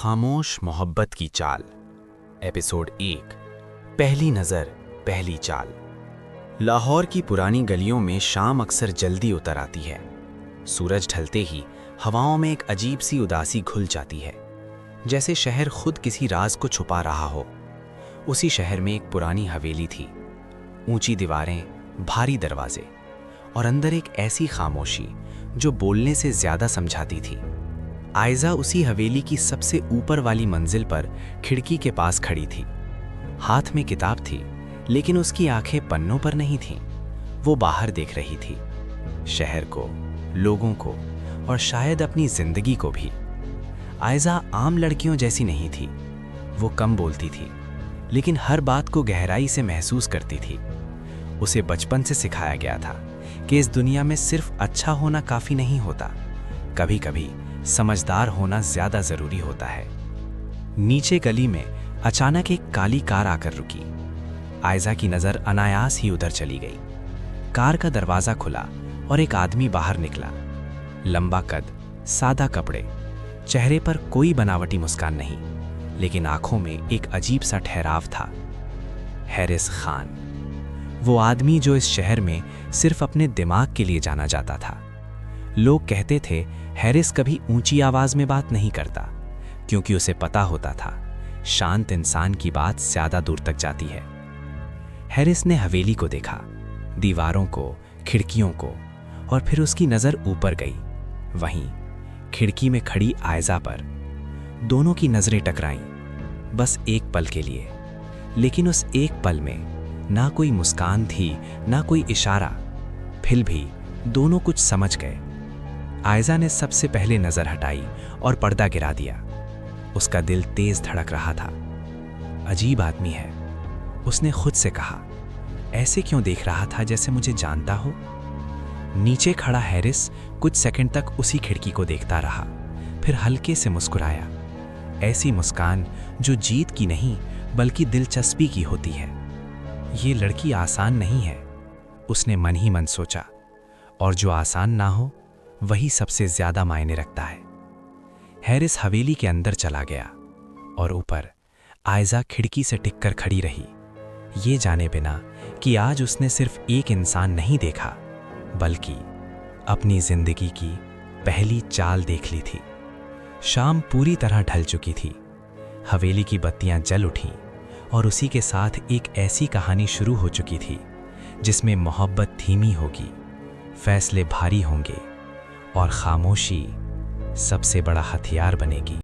खामोश मोहब्बत की चाल। एपिसोड 1। पहली नज़र, पहली चाल। लाहौर की पुरानी गलियों में शाम अक्सर जल्दी उतर आती है। सूरज ढलते ही हवाओं में एक अजीब सी उदासी घुल जाती है, जैसे शहर खुद किसी राज को छुपा रहा हो। उसी शहर में एक पुरानी हवेली थी, ऊंची दीवारें, भारी दरवाजे और अंदर एक ऐसी खामोशी जो बोलने से ज्यादा समझाती थी। आयजा उसी हवेली की सबसे ऊपर वाली मंजिल पर खिड़की के पास खड़ी थी। हाथ में किताब थी, लेकिन उसकी आंखें पन्नों पर नहीं थीं। वो बाहर देख रही थी, शहर को, लोगों को और शायद अपनी जिंदगी को भी। आयजा आम लड़कियों जैसी नहीं थी। वो कम बोलती थी, लेकिन हर बात को गहराई से महसूस करती थी। उसे बचपन से सिखाया गया था कि इस दुनिया में सिर्फ अच्छा होना काफी नहीं होता, कभी कभी समझदार होना ज्यादा जरूरी होता है। नीचे गली में अचानक एक काली कार आकर रुकी। आयजा की नजर अनायास ही उधर चली गई। कार का दरवाजा खुला और एक आदमी बाहर निकला। लंबा कद, सादा कपड़े, चेहरे पर कोई बनावटी मुस्कान नहीं, लेकिन आंखों में एक अजीब सा ठहराव था। हैरिस खान, वो आदमी जो इस शहर में सिर्फ अपने दिमाग के लिए जाना जाता था। लोग कहते थे हैरिस कभी ऊंची आवाज में बात नहीं करता, क्योंकि उसे पता होता था शांत इंसान की बात ज्यादा दूर तक जाती है। हैरिस ने हवेली को देखा, दीवारों को, खिड़कियों को, और फिर उसकी नजर ऊपर गई, वहीं खिड़की में खड़ी आयजा पर। दोनों की नजरें टकराईं, बस एक पल के लिए। लेकिन उस एक पल में ना कोई मुस्कान थी, ना कोई इशारा। फिर भी दोनों कुछ समझ गए। आयजा ने सबसे पहले नजर हटाई और पर्दा गिरा दिया। उसका दिल तेज धड़क रहा था। अजीब आदमी है, उसने खुद से कहा। ऐसे क्यों देख रहा था जैसे मुझे जानता हो? नीचे खड़ा हैरिस कुछ सेकंड तक उसी खिड़की को देखता रहा, फिर हल्के से मुस्कुराया। ऐसी मुस्कान जो जीत की नहीं बल्कि दिलचस्पी की होती है। ये लड़की आसान नहीं है, उसने मन ही मन सोचा, और जो आसान ना हो वही सबसे ज्यादा मायने रखता है। हैरिस हवेली के अंदर चला गया और ऊपर आयजा खिड़की से टिककर खड़ी रही, ये जाने बिना कि आज उसने सिर्फ एक इंसान नहीं देखा, बल्कि अपनी जिंदगी की पहली चाल देख ली थी। शाम पूरी तरह ढल चुकी थी। हवेली की बत्तियां जल उठीं और उसी के साथ एक ऐसी कहानी शुरू हो चुकी थी जिसमें मोहब्बत धीमी होगी, फैसले भारी होंगे और खामोशी सबसे बड़ा हथियार बनेगी।